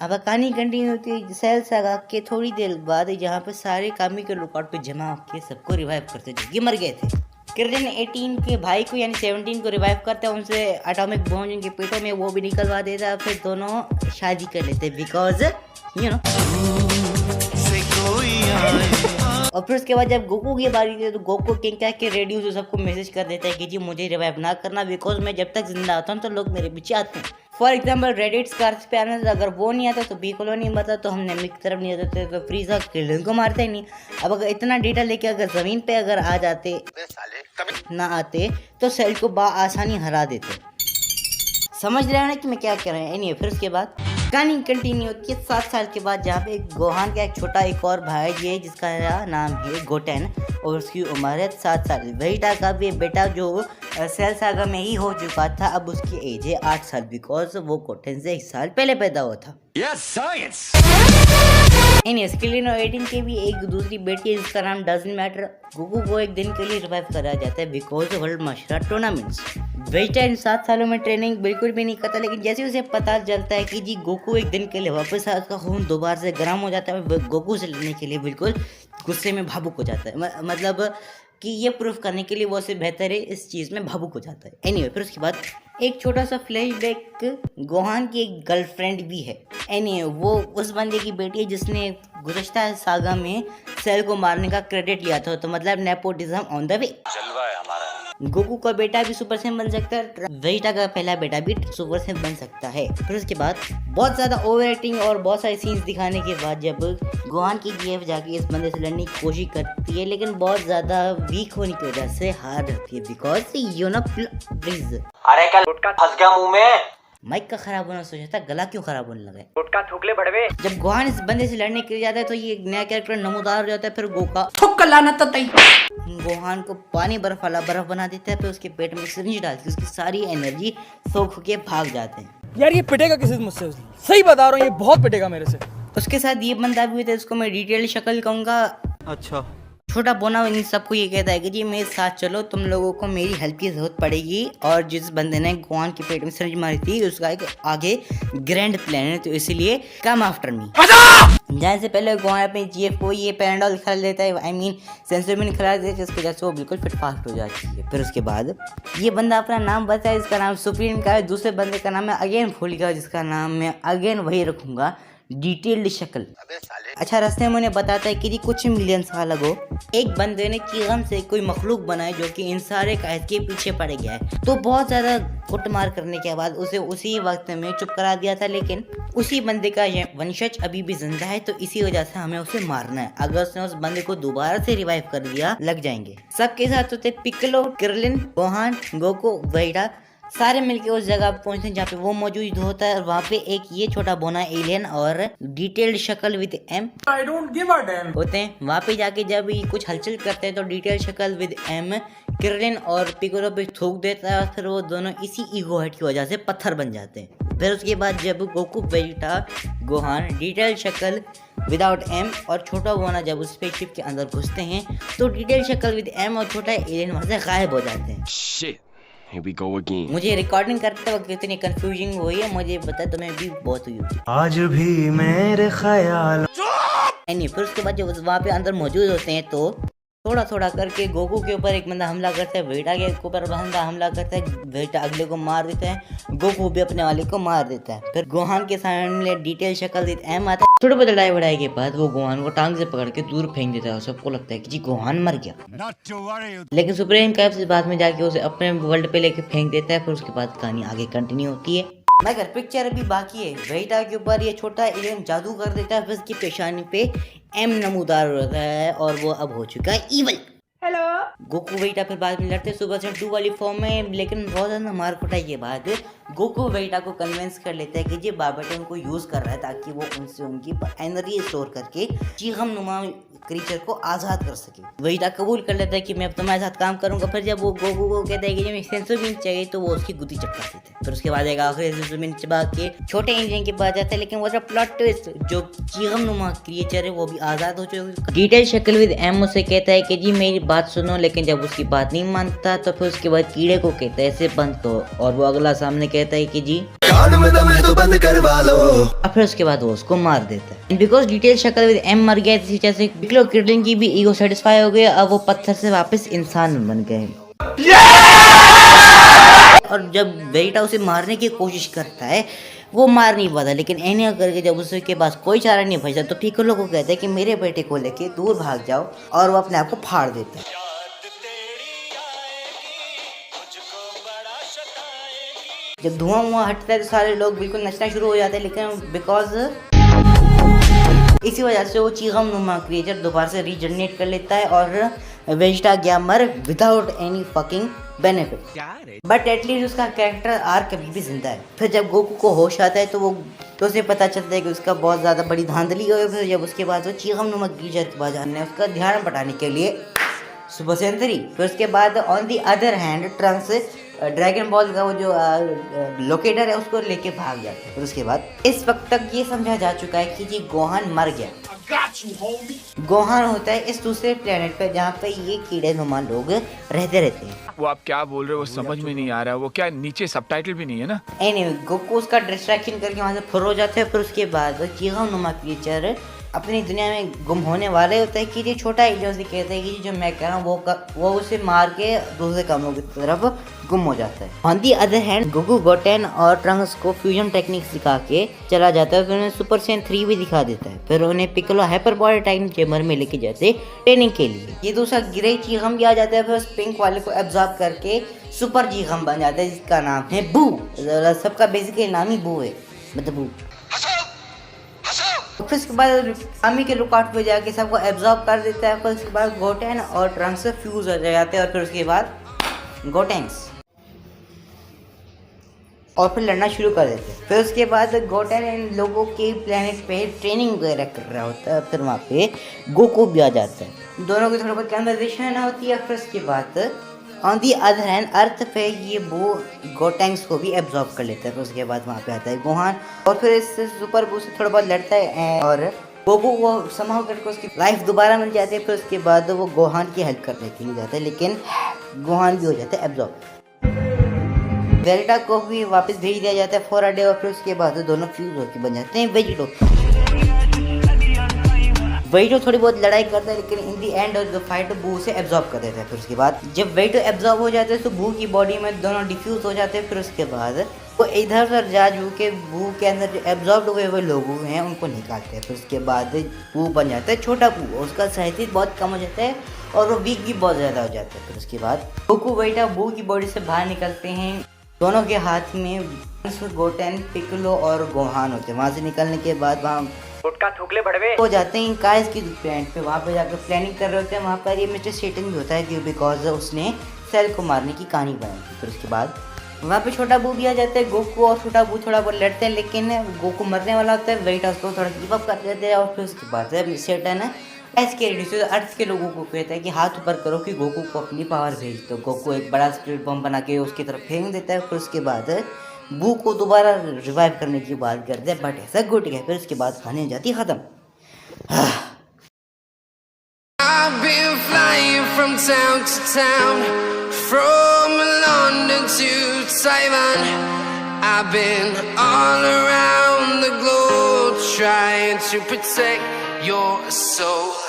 अब कहानी कंटिन्यू होती है सेल सागा के थोड़ी देर बाद, जहाँ पे सारे कामी के लुकआउट पे जमा होकर सबको रिवाइव करते जो कि मर गए थे। किरलिन 18 के भाई को यानी 17 को रिवाइव करता है, उनसे एटॉमिक बॉम्ब उनके पेटों में वो भी निकलवा देता है, फिर दोनों शादी कर लेते हैं बिकॉज यू नो। और फिर उसके बाद जब गोकू की बारी थी तो गोकू किंग कह के रेडियो से सबको मैसेज कर देता है कि जी मुझे रिवाइव ना करना बिकॉज मैं जब तक जिंदा होता हूँ तो लोग मेरे पीछे आते हैं। फॉर एग्जाम्पल रेडिट्स कार्स पे आने से अगर वो नहीं आता तो बीकोलो नहीं बता तो हमने मिक तरफ नहीं आते तो फ्रीजा किलिंग को मारते ही नहीं। अब अगर इतना डेटा लेके अगर जमीन पे अगर आ जाते ना आते तो सेल को आसानी हरा देते। समझ रहे हो ना कि मैं क्या कह रहा हूँ। एनीवे फिर उसके बाद कहानी कंटिन्यू होती है 7 साल के बाद, जहाँ पे गोहान का एक छोटा एक और भाई है जिसका नाम है गोटेन और उसकी उम्र है 7 साल। वेजिटा का भी बेटा जो सेल सागा में ही हो चुका था, अब उसकी एज है 8 साल बिकॉज वो गोटेन से 1 साल पहले पैदा हुआ था। Yes, science! किलिन और 18 की भी एक दूसरी बेटी है जिसका नाम डजंट मैटर। गोकू को एक दिन के लिए रिवाइव करा जाता है because world martial tournaments. Vegeta इन 7 सालों में ट्रेनिंग बिल्कुल भी नहीं करता, लेकिन जैसे उसे पता चलता है कि जी गोकू एक दिन के लिए वापस आ, उसका खून दोबारा से गर्म हो जाता है। गोकू से लड़ने के लिए बिल्कुल गुस्से में भावुक हो जाता है, मतलब कि ये प्रूफ करने के लिए वो उससे बेहतर है इस चीज़ में भावुक हो जाता है। एनीवे फिर उसके बाद एक छोटा सा फ्लैशबैक, गोहान की एक गर्लफ्रेंड भी है। एनीवे वो उस बंदे की बेटी है जिसने गुज़श्ता सागा में सेल को मारने का क्रेडिट लिया था, तो मतलब नेपोटिज्म ऑन द वे। जलवा है हमारा। गोकू का बेटा भी सुपर सैम बन सकता है, वेजिटा का पहला बेटा भी सुपर सैम बन सकता है। फिर उसके बाद बहुत ज़्यादा ओवर एक्टिंग और बहुत सारे सीन्स दिखाने के बाद जब गोहान की जीएफ जाके इस बंदे से लड़ने की कोशिश करती है, लेकिन बहुत ज़्यादा वीक होने की वजह से हार जाती है बिकॉज यू नो प्लीज। अरे क्या गुटका फंस गया मुंह में। माइक का खराब होना सोचा था, गला क्यों खराब होने लगा है। गुटका थूकले बड़वे। जब गोहान इस बंदे से लड़ने के लिए जाता है तो ये नया कैरेक्टर नमूदार हो जाता है। फिर गोका थुक लाना तो तई गोहान को पानी बर्फ वाला बर्फ बना देता है, फिर उसके पेट में सिरिंज डाल के उसकी सारी एनर्जी सोख के भाग जाते हैं। यार ये पिटेगा किसी से मुझसे, सही बता रहा हूँ, ये बहुत पिटेगा मेरे से। उसके साथ ये बंदा भी था, इसको मैं डिटेल शक्ल कहूँगा। अच्छा छोटा बोना इन सबको ये कहता है कि जी मेरे साथ चलो, तुम लोगों को मेरी हेल्प की जरूरत पड़ेगी। और जिस बंदे ने गोहान के पेट में सिरिंज मारी थी उसका एक आगे ग्रैंड प्लान है, तो इसलिए कम आफ्टर मी। जाने से पहले गोहान अपनी जीएफ को ये पैराडॉल खिला देता है, आई मीन सेंसरमिन खिला देता है, जिसकी वजह से वो बिल्कुल फिट फास्ट हो जाती है। फिर उसके बाद ये बंदा अपना नाम बताता है, इसका नाम सुप्रीम का है। दूसरे बंदे का नाम है अगेन भूल गया, जिसका नाम मैं अगेन वही रखूंगा, डिटेल्ड शक्ल। अच्छा रास्ते में उन्हें बताता है कि जी कुछ मिलियन साल अगो एक बंदे ने कीगम से कोई मखलूक बनाई जो कि इन सारे कायद के पीछे पड़ गया है। तो बहुत ज़्यादा कुटमार करने के बाद उसे उसी वक्त में चुप करा दिया था, लेकिन उसी बंदे का वंशज अभी भी जिंदा है, तो इसी वजह से हमें उसे मारना है। अगर उसने उस बंदे को दोबारा से रिवाइव कर दिया लग जाएंगे। सबके साथ होते पिक्कोलो, किरलिन, गोहान, गोकू, वेजिटा, सारे मिलके उस जगह पहुंचते हैं जहाँ पे वो मौजूद होता है। और वहाँ पे एक ये छोटा बोना एलियन और डिटेल्ड शक्ल with em I don't give a damn होते हैं। वहाँ पे जाके जब ये कुछ हलचल करते हैं तो डिटेल्ड शक्ल विद एम किरलिन और पिकोलो पे थूक देता है, फिर वो दोनों इसी ईगो हट की वजह से पत्थर बन जाते हैं। फिर उसके बाद जब गोकू, वेजिटा, गोहान, डिटेल्ड शक्ल विदाउट एम और छोटा बोना जब उस स्पेसशिप के अंदर घुसते हैं तो डिटेल्ड शक्ल विद एम और छोटा एलियन वहाँ से गायब हो जाते हैं। Shit. Here we go again. मुझे रिकॉर्डिंग करते वक्त कितनी कंफ्यूजिंग हुई है मुझे पता है, तुम्हें भी बहुत हुई होगी। आज भी मेरे ख्याल। फिर उसके बाद जब वहाँ पे अंदर मौजूद होते हैं तो थोड़ा थोड़ा करके गोकू के ऊपर एक बंदा हमला करता है, वेजिटा के ऊपर बंदा हमला करता है, वेजिटा अगले को मार देता है, गोकू भी अपने वाले को मार देता है। फिर गोहान के सामने डिटेल शक्ल विद एम आता है। थोड़ी बहुत लड़ाई बढ़ाई के बाद वो गोहान को टांग से पकड़ के दूर फेंक देता है और सबको लगता है कि जी गोहान मर गया। लेकिन सुप्रीम कैप से बाद में जाके उसे अपने वर्ल्ड पे लेके फेंक देता है। फिर उसके बाद कहानी आगे कंटिन्यू होती है, मगर पिक्चर अभी बाकी है। वेजिटा के ऊपर ये छोटा एलियन जादू कर देता है, फिर उसकी पेशानी पे एम नमूदार होता है और वो अब हो चुका है इवल। हेलो गोकू वेजिटा फिर बाद में लड़ते हैं सुपर सैयन 2 वाली फॉर्म में, लेकिन बहुत ज़्यादा मार कुटाई के बाद गोकू वेजिटा को कन्विंस कर लेता है कि जी बाबेटे उनको यूज़ कर रहा है ताकि वो उनसे उनकी एनर्जी स्टोर करके चीगम नुमा क्रीचर को आज़ाद कर सके। वेजिटा कबूल कर लेता है कि मैं अब तुम्हारे साथ काम करूंगा। फिर जब वो गोकू को कहता है कि जब सेंसोमिन चाहिए तो वो उसकी गुद्दी चपका देते हैं। फिर उसके बाद एक आखिरी सेंसोमिन चबा के छोटे इंजन के पास जाता है, लेकिन वो जो प्लॉट ट्विस्ट जो चीगम नुमा क्रिएचर है वो भी आज़ाद हो चुका। डिटेल शक्ल विद एम उसे कहता है कि जी मेरी बात सुनो, लेकिन जब उसकी बात नहीं मानता तो फिर उसके बाद कीड़े को कहता है ऐसे बंद तो, और वो अगला सामने कहता है कि जी कान में दम है तो बंद करवा लो। और फिर उसके बाद वो उसको मार देता है। बिकॉज डिटेल शक्ल विद एम मर गया, इसी वजह से पिकलो किडलिंग की भी ईगो सेटिस्फाई हो गया। अब वो पत्थर से वापस इंसान बन गए। और जब वेजिटा उसे मारने की कोशिश करता है, वो मार नहीं पाता, लेकिन एनिया करके जब उसके पास कोई चारा नहीं बचता तो पिकोलो को कहता है कि मेरे बेटे को लेके दूर भाग जाओ, और वो अपने आप को फाड़ देता है। जब धुआं वुआं हटता है तो सारे लोग बिल्कुल नचना शुरू हो जाते हैं, लेकिन बिकॉज इसी वजह से वो चीगम नुमा क्रिएचर दोबारा से रीजनरेट कर लेता है और वेजिटा गया मर without any fucking benefit. But at least उसका कैरेक्टर आर्क अभी भी जिंदा है। फिर जब गोकू को होश आता है तो उसे पता चलता है कि उसका बहुत ज़्यादा बड़ी धांधली हो। फिर जब उसके बाद वो चीगम नुमा क्रिएचर के पास जाने उसका ध्यान बटाने के लिए सुपर सेंचुरी। फिर उसके बाद on the other hand Trunks dragon ball का वो जो लोकेटर है उसको लेके भाग जाते हैं। फिर उसके बाद इस वक्त तक ये समझा जा चुका है कि जी गोहान मर गया। गोहान होता है इस दूसरे प्लेनेट पे जहाँ पे ये कीड़े नुमा लोग रहते हैं। वो आप क्या बोल रहे हो वो समझ में नहीं आ रहा। वो क्या नीचे सबटाइटल भी नहीं है ना? एनीवे गोकू उसका डिस्ट्रैक्शन करके वहाँ से फुर हो जाते हैं। फिर उसके बाद चीगम नुमा क्रिएचर अपनी दुनिया में गुम होने वाले होता है कि ये छोटा एलियन से कहते हैं कि जो मैं कह रहा हूँ वो उसे मार के दूसरे कामों की तरफ गुम हो जाता है। On the other hand Goku Goten और ट्रंक्स को फ्यूजन टेक्निक सिखा के चला जाता है। फिर उन्हें सुपर सेन 3 भी दिखा देता है। फिर उन्हें Piccolo hyper body time chamber में लेके जाते हैं ट्रेनिंग के लिए। ये दूसरा ग्रे चीगम भी आ जाता है। फिर उस पिंक वाले को एब्जॉर्ब करके सुपर चीगम बन जाता है जिसका नाम है बू। सबका बेसिकली नाम ही बू है, मतलब बू। फिर उसके बाद आर्मी के लुकआउट पे जाके सबको एब्जॉर्ब कर देता है। फिर उसके बाद गोटेन और ट्रंक्स से फ्यूज हो जाते हैं और फिर उसके बाद गोटेंक्स और फिर लड़ना शुरू कर देते हैं। फिर उसके बाद गोटेन इन लोगों के प्लेनेट पे ट्रेनिंग वगैरह कर रहा होता है। फिर वहाँ पे गोकू भी आ जाता है, दोनों की थोड़ी बहुत कन्वर्सेशन होती है। फिर उसके बाद ऑन दी अदर हैंड अर्थ पे ये वो गोटेंक्स को भी एब्जॉर्ब कर लेता है। फिर उसके बाद वहाँ पे आता है गोहान और फिर इससे सुपर बू से थोड़ा बहुत लड़ता है और गोकू को समाव करके उसकी लाइफ दोबारा मिल जाती है। फिर उसके बाद वो गोहान की हेल्प करने के लिए जाता है, लेकिन गोहान भी हो जाता है एब्जॉर्ब। वेजिटा को भी वापस भेज दिया जाता है फॉर अ डे और फिर उसके बाद दोनों फ्यूज होकर बन जाते हैं वेजिटो। वेजिटो थोड़ी बहुत लड़ाई करता है, लेकिन इन दी एंड ऑफ द फाइट बू से एब्जॉर्ब कर देता है। फिर उसके बाद जब वेजिटो एब्जॉर्ब हो जाते हैं तो बू की बॉडी में दोनों डिफ्यूज हो जाते हैं। फिर उसके बाद वो इधर उधर जा के बू के अंदर जो एब्जॉर्ब हुए हुए लोग हैं उनको निकालते हैं। फिर उसके बाद बू बन जाता है छोटा बू, उसका साइज बहुत कम हो जाता है और वो वीक भी बहुत ज़्यादा हो जाता है। फिर उसके बाद गोकू वेजिटा बू की बॉडी से बाहर निकलते हैं। दोनों के हाथ में गोटेन, पिकोलो और गोहान होते हैं। वहाँ से निकलने के बाद वहाँ गुटका थूकले बड़वे हो जाते हैं काइस की प्लांट पे। वहाँ पे जाकर प्लानिंग कर रहे होते हैं। वहाँ पर ये मिस्टर सेटन भी होता है कि बिकॉज उसने सेल को मारने की कहानी बनाई थी। फिर उसके बाद वहाँ पे छोटा बू भी आ जाता है। गोकू और छोटा बू थोड़ा बहुत लड़ते हैं, लेकिन गोकू मरने वाला होता है। वेजिटा उसको थोड़ा गिव अप कर देते हैं और फिर उसके बाद सेटन ऐसे अर्थ के लोगों को कहता है कि हाथ ऊपर करो कि गोकू को अपनी पावर भेज दो। गोकू एक बड़ा स्पिरिट बम बना के उसकी तरफ फेंक देता है। फिर उसके बाद बू को दोबारा रिवाइव करने की बात करते हैं, बट ऐसा गुट गया। फिर उसके बाद कहानी जाती खत्म। I've been flying from town to town, from London to Taiwan. I've been all around the globe trying to protect your soul.